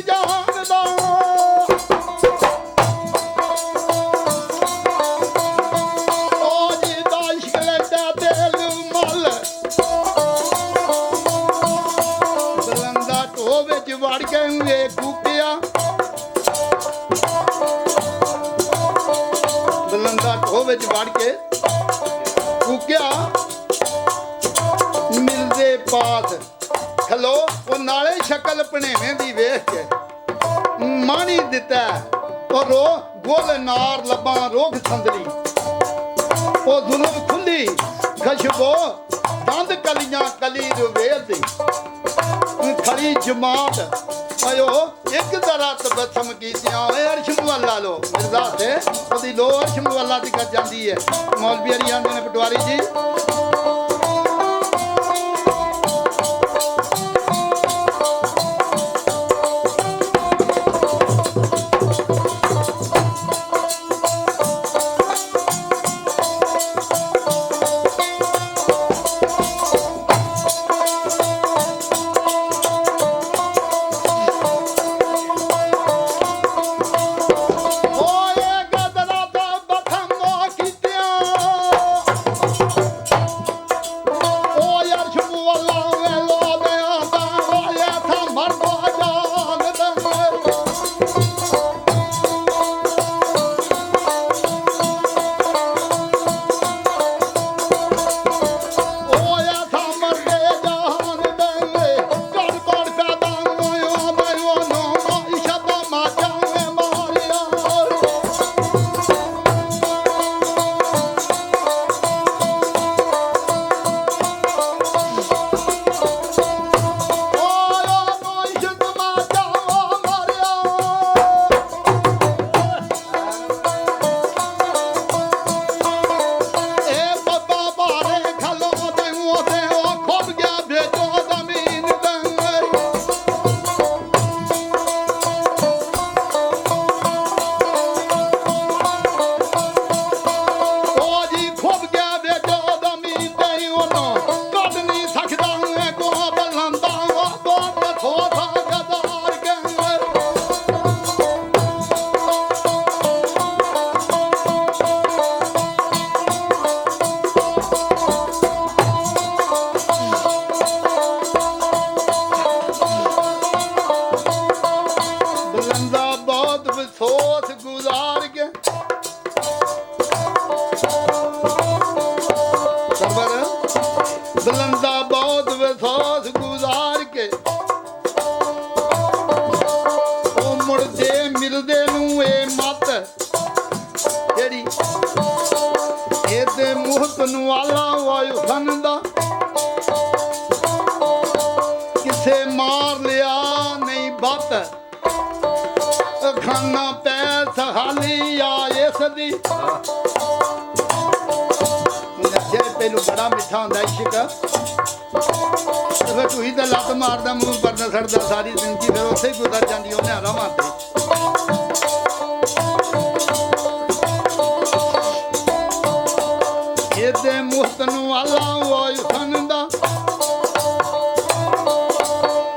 ਜਾਣਦਾ ਵੜ ਕੇ ਵੇ ਕੂਕਿਆ ਬਲੰਦਾ ਢੋ ਵਿੱਚ ਵੜ ਕੇ ਕੂਕਿਆ ਮਿਲਦੇ ਪਾਸ ਖਲੋ ਉਹ ਨਾਲੇ ਸ਼ਕਲ ਭਣੇਵੇਂ ਦੀ ਵੇਖ ਕੇ ਮਾਣੀ ਦਿੱਤਾ ਉਹ ਰੋ ਗੋਲ ਨਾਰ ਲੱਭਾਂ ਰੋਗ ਸੰਦਲੀ ਉਹ ਜ਼ੁਲਮ ਖੁੱਲੀ ਖਸ਼ਬੋ ਦੰਦ ਕਲੀਆਂ ਕਲੀ ਰਵੇਲ ਦੀ ਖੜੀ ਜਮਾਤ ਆਇਓ ਇੱਕ ਜ਼ਰਾ ਤਬਸਮ ਕੀਤਿਆਂ ਓਏ ਅਰਸ਼ ਮੁਅੱਲਾ ਲੋ ਮਿਰਜ਼ਾ ਤੇ ਉਹਦੀ ਲੋ ਅਰਸ਼ ਮੁਅੱਲਾ ਦੀ ਕਰ ਜਾਂਦੀ ਹੈ ਮੌਲਵੀ ਅਲੀ ਆਂਦੇ ਨੇ ਪਟਵਾਰੀ ਜੀ ਬਲੰਦਾ ਬਹੁਤ ਵਿਸਾਸ ਗੁਜ਼ਾਰ ਕੇ ਉਹ ਮੁੜਦੇ ਮਿਲਦੇ ਨੂੰ ਇਹ ਮੱਤ ਜਿਹੜੀ ਇਹਦੇ ਮੁਹਤ ਨੂੰ ਆਲਾ ਵਾਯੂ ਖੰਦਾ ਕਿਸੇ ਮਾਰ ਲਿਆ ਨਹੀਂ ਬੱਤ ਖਾਨਾ ਪੈ ਸਹਾਲੀ ਆ ਇਸ ਦੀ ਪਹਿਲੂ ਬੜਾ ਮਿੱਠਾ ਹੁੰਦਾ ਇਸ਼ਕ ਫਿਰ ਤੂੰ ਹੀ ਤਾਂ ਲੱਤ ਮਾਰਦਾ ਮੂੰਹ ਪਰ ਨਾ ਸੜਦਾ ਸਾਰੀ ਜ਼ਿੰਦਗੀ ਫਿਰ ਉੱਥੇ ਹੀ ਗੁਜ਼ਰ ਜਾਂਦੀ ਉਹਨੇ ਆਰਾਮਾਂ ਤੇ ਇਹਦੇ ਮੁਹਤ ਨੂੰ ਆਲਾ ਵਾਯੂ ਖੰਦਾ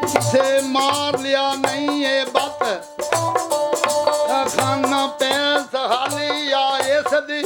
ਕਿਸੇ ਮਾਰ ਲਿਆ ਨਹੀਂ ਇਹ ਬੱਤ ਖਾਨਾ ਪੈ ਸਹਾਲੀ ਆ ਇਸ ਦੀ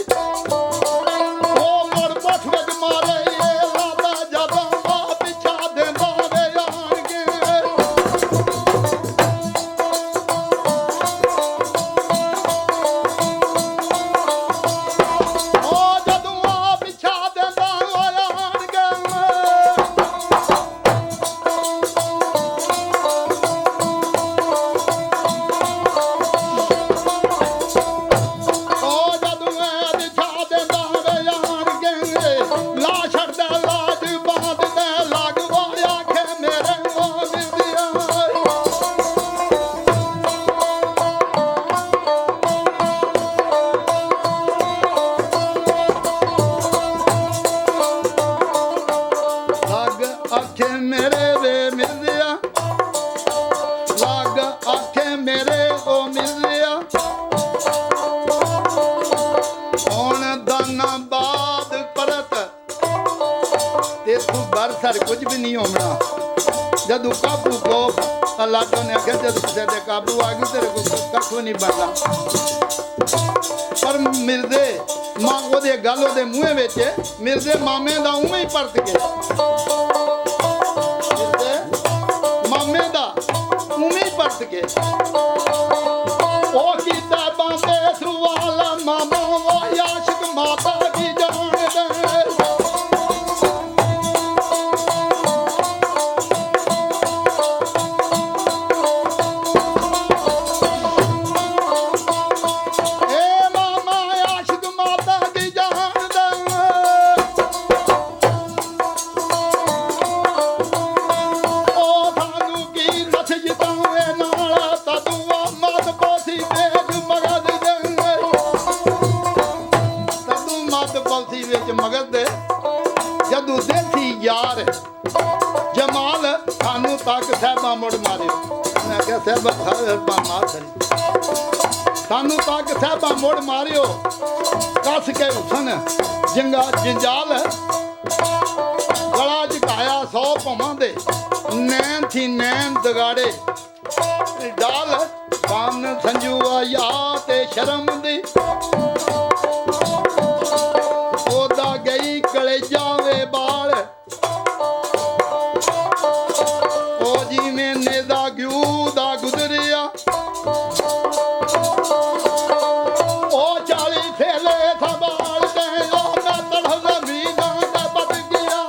कुछ भी नहीं होना जदू काबू को लाडो ने आख्या जब किसी के काबू आ गई तेरे को कख नहीं बनना पर मिर्जे मां ओदे गल ओदे मुंह विच मिर्जे मामे दा उवें ही परत गए मिर्जे मामे दा उवें ही परत गए ओ कीता बांदे सुवाल मामा वो आशिक माता की जान दे मगज दे जदू देसी यार जमाल खानू तक साहबा मुड़ मारियो मैं क्या साहबा मार सानू तक साहबा मुड़ मारियो कस के उठन जिंगा जंजाल गला झुकाया 100 पवां दे नैन थी नैन दगाड़े डाल कान संजू आया ते शर्म दी गई कले जावे बाल ओ जी में नेदा ग्यू दा गुजरिया ओ 40 फेले था बाल दे ओ मैं तड़ह जमीन दा बद गया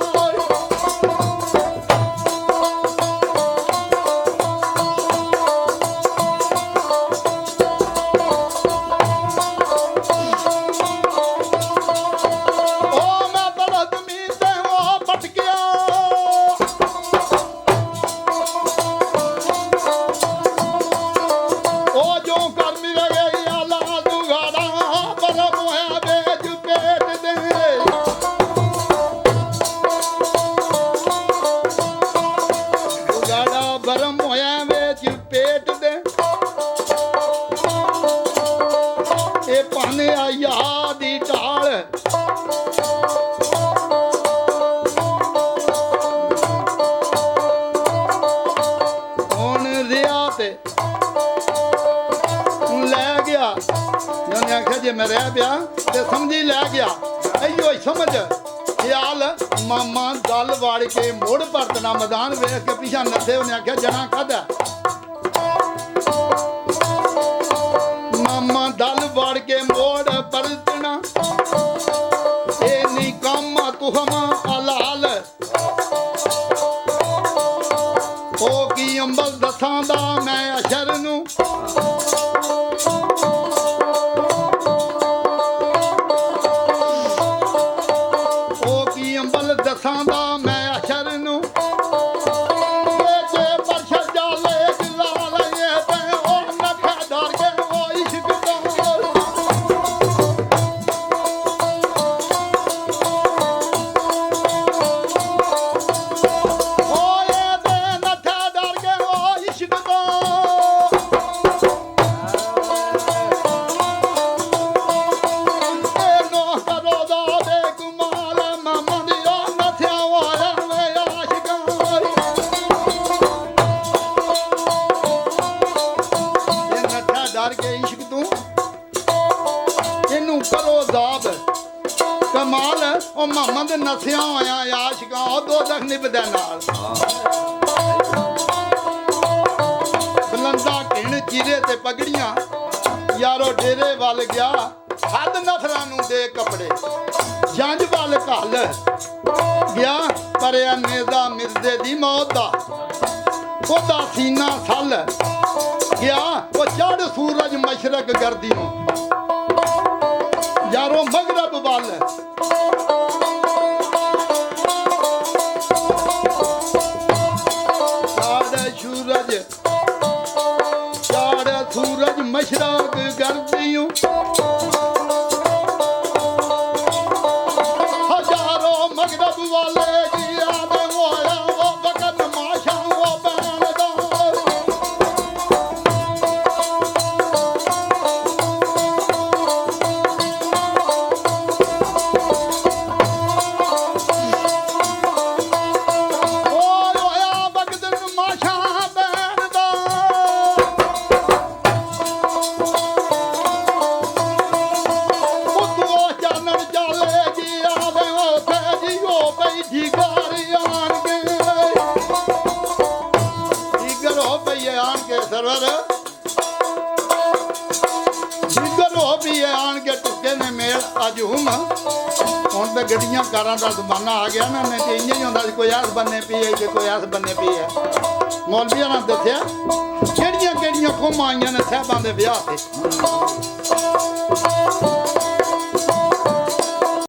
जे मैं रह गया ते समझी लै गया अयो समझ ख्याल मामा गल वाड़ के मोड़ परतना मैदान वेख के पीछा नसे उन्हें आख्या जना कद मामा दल वाड़ के मोड़ परतना ए नी कम तुहमा हलाल ओ की अंबल दसां दा मैं अशर नू दसांदा मैं अशर नू जे परश जाले लाल ये ते ओ नखा डर के ओ इश्क दा ओ ये ते नखा डर के ओ इश्क दा ए नो करो दा दे गुमाल मामा दी कमाल ओ मामा दे नसिया होया आशिका ओ दो दख निभदे नाल बलंदा किण चीरे ते पगड़ियां यारो डेरे वाल गया हद नफरा नू दे कपड़े जंज वाल घल गया परिया नेजा मिर्जे दी मौत दा ओदा सीना सल गया ओ चढ़ सूरज मशरक गर्दी नू यारो मगरब वाल सूरज मशरक गर्दियों हजारों मगरब वाले गिया में मोया वो बकन माशा वो बैनदार ओ या बकन माशा बैनदार जिगर आन के जिगर हो पई आन के सरवर जिगर हो पई आन के टुके ने मेल अज हुन तो गड्डियां कारां दा जमाना आ गया ना नहीं तो इंज ही होंदा कोई आस बनने पी है कोई आस बनने पी है मौलवियां ने दस्या किहड़ियां किहड़ियां कौमां आईयां ने साहिबां दे ब्याह ते